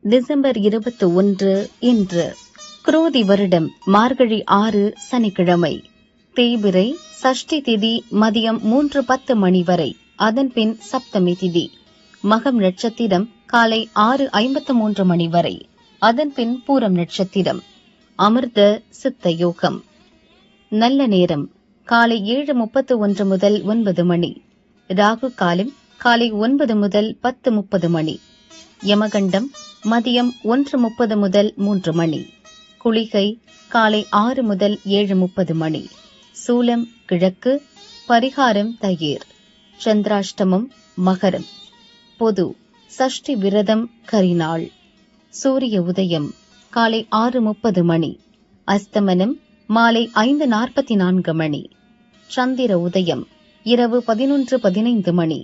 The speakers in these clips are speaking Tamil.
டிசம்பர் 21 இன்று குரோதி வருடம் மார்கழி 6 சனிக்கிழமை. தேய்பிறை சஷ்டி திதி மதியம் 3:10 மணி வரை. அதன்பின் சப்தமி திதி. மகம் நட்சத்திரம் காலை 6:53 மணி வரை. அதன்பின் பூரம் நட்சத்திரம். அமிர்த சித்த யோகம். நல்ல நேரம் காலை 7:31 முதல் 9 மணி. ராகு காலம் காலை 9 முதல் 10:30 மணி. யமகண்டம் மதியம் 1:30 முதல் 3 மணி. குளிகை காலை 6 முதல் 7:30 மணி. சூலம் கிழக்கு. பரிகாரம் தயிர். சந்திராஷ்டமம் மகரம். பொது சஷ்டி விரதம் கரிநாள். சூரிய உதயம் காலை 6:30 மணி. அஸ்தமனம் மாலை 5:44 மணி. சந்திர உதயம் இரவு 11:15 மணி.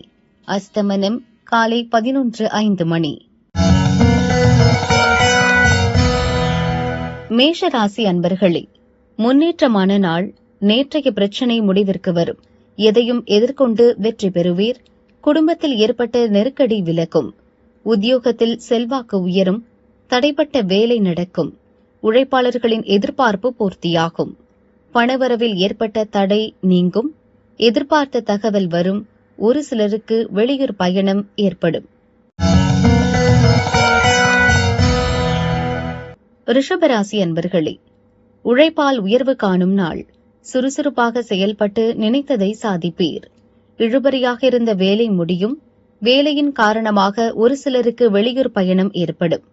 அஸ்தமனம் காலை 11:05 மணி. மேஷராசி அன்பர்களே, முன்னேற்றமான நாள். நேற்றைய பிரச்சினை முடிவிற்கு வரும். எதையும் எதிர்கொண்டு வெற்றி பெறுவீர். குடும்பத்தில் ஏற்பட்ட நெருக்கடி விலகும். உத்தியோகத்தில் செல்வாக்கு உயரும். தடைப்பட்ட வேலை நடக்கும். உழைப்பாளர்களின் எதிர்பார்ப்பு பூர்த்தியாகும். பணவரவில் ஏற்பட்ட தடை நீங்கும். எதிர்பார்த்த தகவல் வரும். ஒரு சிலருக்கு வெளியூர் பயணம் ஏற்படும். ரிஷபராசி அன்பர்களே, உழைப்பால் உயர்வு காணும் நாள். சுறுசுறுப்பாக செயல்பட்டு நினைத்ததை சாதிப்பீர். இழுபறியாக இருந்த வேலை முடியும். வேலையின் காரணமாக ஒரு சிலருக்கு வெளியூர் பயணம் ஏற்படும்.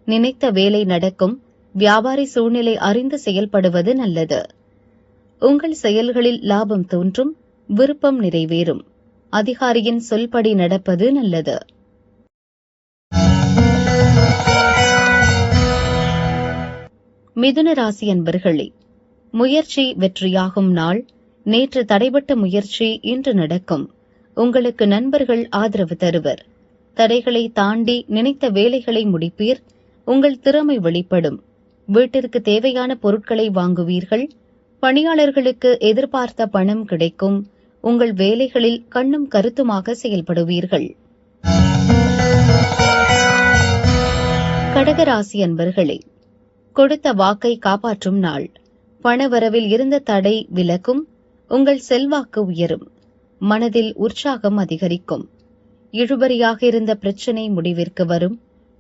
நினைத்த வேலை நடக்கும். வியாபாரி சூழ்நிலை அறிந்து செயல்படுவது நல்லது. உங்கள் செயல்களில் லாபம் தோன்றும். விருப்பம் நிறைவேறும். அதிகாரியின் சொல்படி நடப்பது நல்லது. மிதுன ராசி அன்பர்களே, முயற்சி வெற்றியாகும் நாள். நேற்று தடைபட்ட முயற்சி இன்று நடக்கும். உங்களுக்கு நண்பர்கள் ஆதரவு தருவர். தடைகளை தாண்டி நினைத்த வேலைகளை முடிப்பீர். உங்கள் திறமை வெளிப்படும். வீட்டிற்கு தேவையான பொருட்களை வாங்குவீர்கள். பணியாளர்களுக்கு எதிர்பார்த்த பணம் கிடைக்கும். உங்கள் வேலைகளில் கண்ணும் கருத்துமாக செயல்படுவீர்கள். கடகராசி அன்பர்களே, கொடுத்த வாக்கை காப்பாற்றும் நாள். பணவரவில் இருந்த தடை விலகும். உங்கள் செல்வாக்கு உயரும். மனதில் உற்சாகம் அதிகரிக்கும். இழுபறியாக இருந்த பிரச்சினை முடிவிற்கு வரும்.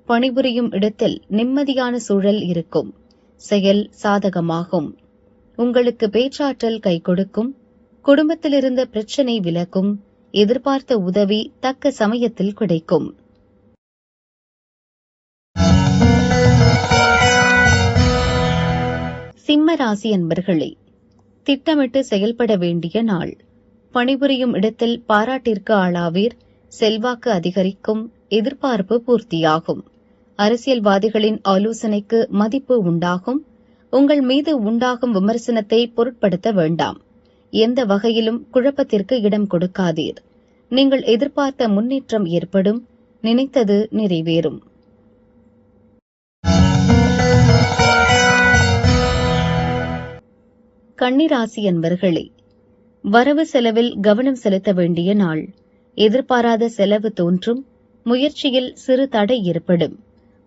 பணிபுரியும் இடத்தில் நிம்மதியான சூழல் இருக்கும். செயல் சாதகமாகும். உங்களுக்கு பேச்சாற்றல் கை கொடுக்கும். குடும்பத்தில் இருந்த பிரச்சினை விலகும். எதிர்பார்த்த உதவி தக்க சமயத்தில் கிடைக்கும். சிம்ம ராசி அன்பர்களே, திட்டமிட்டு செயல்பட வேண்டிய நாள். பணிபுரியும் இடத்தில் பாராட்டிற்கு ஆளாவீர். செல்வாக்கு அதிகரிக்கும். எதிர்பார்ப்பு பூர்த்தியாகும். அரசியல்வாதிகளின் ஆலோசனைக்கு மதிப்பு உண்டாகும். உங்கள் மீது உண்டாகும் விமர்சனத்தை பொருட்படுத்த வேண்டாம். எந்த வகையிலும் குழப்பத்திற்கு இடம் கொடுக்காதீர். நீங்கள் எதிர்பார்த்த முன்னேற்றம் ஏற்படும். நினைத்தது நிறைவேறும். கன்னிராசி அன்பர்களே, வரவு செலவில் கவனம் செலுத்த வேண்டிய நாள். எதிர்பாராத செலவு தோன்றும். முயற்சியில் சிறு தடை ஏற்படும்.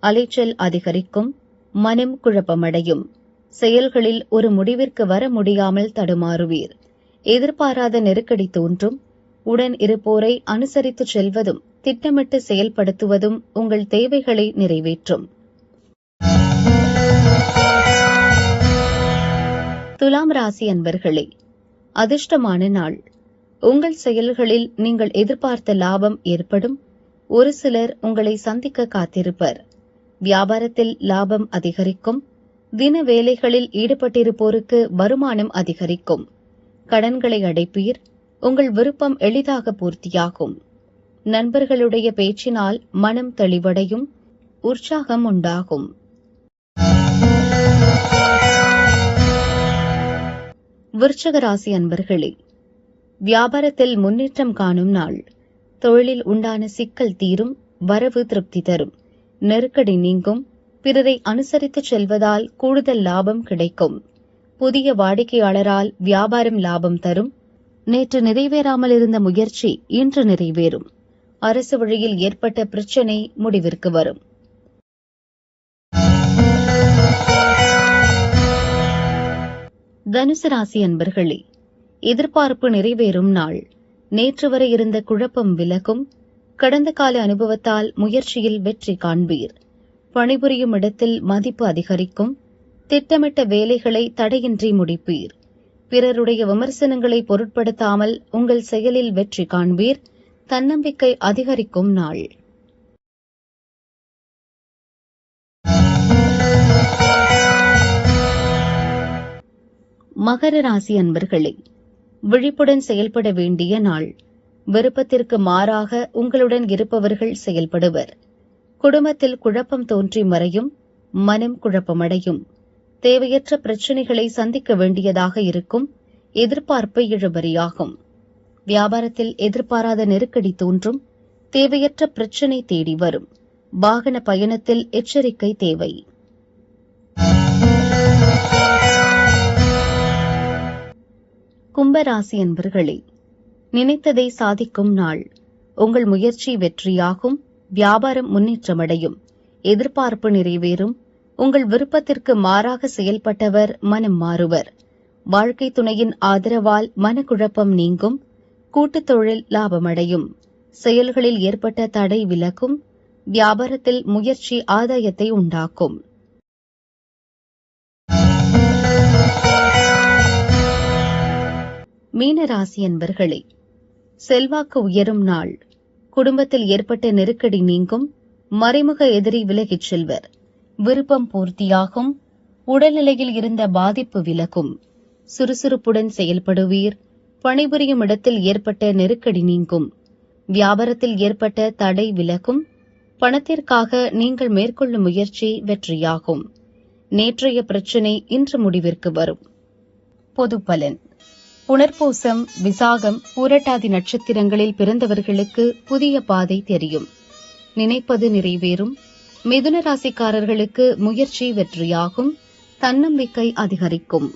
அலைச்சல் அதிகரிக்கும். மனம் குழப்பமடையும். செயல்களில் ஒரு முடிவிற்கு வர முடியாமல் தடுமாறுவீர். எதிர்பாராத நெருக்கடி தோன்றும். உடன் இருப்போரை அனுசரித்து செல்வதும் திட்டமிட்டு செயல்படுத்துவதும் உங்கள் தேவைகளை நிறைவேற்றும். துலாம் ராசி அன்பர்களே, அதிர்ஷ்டமான நாள். உங்கள் செயல்களில் நீங்கள் எதிர்பார்த்த லாபம் ஏற்படும். ஒரு சிலர் உங்களை சந்திக்க காத்திருப்பர். வியாபாரத்தில் லாபம் அதிகரிக்கும். தின வேலைகளில் ஈடுபட்டிருப்போருக்கு வருமானம் அதிகரிக்கும். கடன்களை அடைப்பீர். உங்கள் விருப்பம் எளிதாக பூர்த்தியாகும். நண்பர்களுடைய பேச்சினால் மனம் தெளிவடையும். உற்சாகம் உண்டாகும். விருச்சிக ராசி அன்பர்களே, வியாபாரத்தில் முன்னேற்றம் காணும் நாள். தொழிலில் உண்டான சிக்கல் தீரும். வரவு திருப்தி தரும். நெருக்கடி நீங்கும். பிறரை அனுசரித்து செல்வதால் கூடுதல் லாபம் கிடைக்கும். புதிய வாடிக்கையாளரால் வியாபாரம் லாபம் தரும். நேற்று நிறைவேறாமல் இருந்த முயற்சி இன்று நிறைவேறும். அரசு வழியில் ஏற்பட்ட பிரச்சினை முடிவிற்கு வரும். தனுசு ராசி அன்பர்களே, எதிர்பார்ப்பு நிறைவேறும் நாள். நேற்று வரை இருந்த குழப்பம் விலகும். கடந்த கால அனுபவத்தால் முயற்சியில் வெற்றி காண்பீர். பணிபுரியும் இடத்தில் மதிப்பு அதிகரிக்கும். திட்டமிட்ட வேலைகளை தடையின்றி முடிப்பீர். பிறருடைய விமர்சனங்களை பொருட்படுத்தாமல் உங்கள் செயலில் வெற்றி காண்பீர். தன்னம்பிக்கை அதிகரிக்கும் நாள். மகர ராசி அன்பர்களே, விழிப்புடன் செயல்பட வேண்டிய நாள். விருப்பத்திற்கு மாறாக உங்களுடன் இருப்பவர்கள் செயல்படுவர். குடும்பத்தில் குழப்பம் தோன்றி மறையும். மனம் குழப்பமடையும். தேவையற்ற பிரச்சினைகளை சந்திக்க வேண்டியதாக இருக்கும். எதிர்பார்ப்பு இழுபறியாகும். வியாபாரத்தில் எதிர்பாராத நெருக்கடி தோன்றும். தேவையற்ற பிரச்சினை தேடி வரும். வாகன பயணத்தில் எச்சரிக்கை தேவை. கும்பராசி அன்பர்களே, நினைத்ததை சாதிக்கும் நாள். உங்கள் முயற்சி வெற்றியாகும். வியாபாரம் முன்னேற்றமடையும். எதிர்பார்ப்பு நிறைவேறும். உங்கள் விருப்பத்திற்கு மாறாக செயல்பட்டவர் மனம் மாறுவர். வாழ்க்கை துணையின் ஆதரவால் மனக்குழப்பம் நீங்கும். கூட்டுத் தொழில் லாபமடையும். செயல்களில் ஏற்பட்ட தடை விலகும். வியாபாரத்தில் முயற்சி ஆதாயத்தை உண்டாக்கும். மீனராசி அன்பர்களே, செல்வாக்கு உயரும் நாள். குடும்பத்தில் ஏற்பட்ட நெருக்கடி நீங்கும். மறைமுக எதிரி விலகிச் செல்வர். விருப்பம் பூர்த்தியாகும். உடல்நிலையில் இருந்த பாதிப்பு விலகும். சுறுசுறுப்புடன் செயல்படுவீர். பணிபுரியும் இடத்தில் ஏற்பட்ட நெருக்கடி நீங்கும். வியாபாரத்தில் ஏற்பட்ட தடை விலகும். பணத்திற்காக நீங்கள் மேற்கொள்ளும் முயற்சி வெற்றியாகும். நேற்றைய பிரச்சினை இன்று முடிவிற்கு வரும். பொது பலன். புனர்பூசம், விசாகம், பூரட்டாதி நட்சத்திரங்களில் பிறந்தவர்களுக்கு புதிய பாதை தெரியும். நினைப்பது நிறைவேறும். மிதுன ராசிக்காரர்களுக்கு முயற்சி வெற்றியாகும். தன்னம்பிக்கை அதிகரிக்கும்.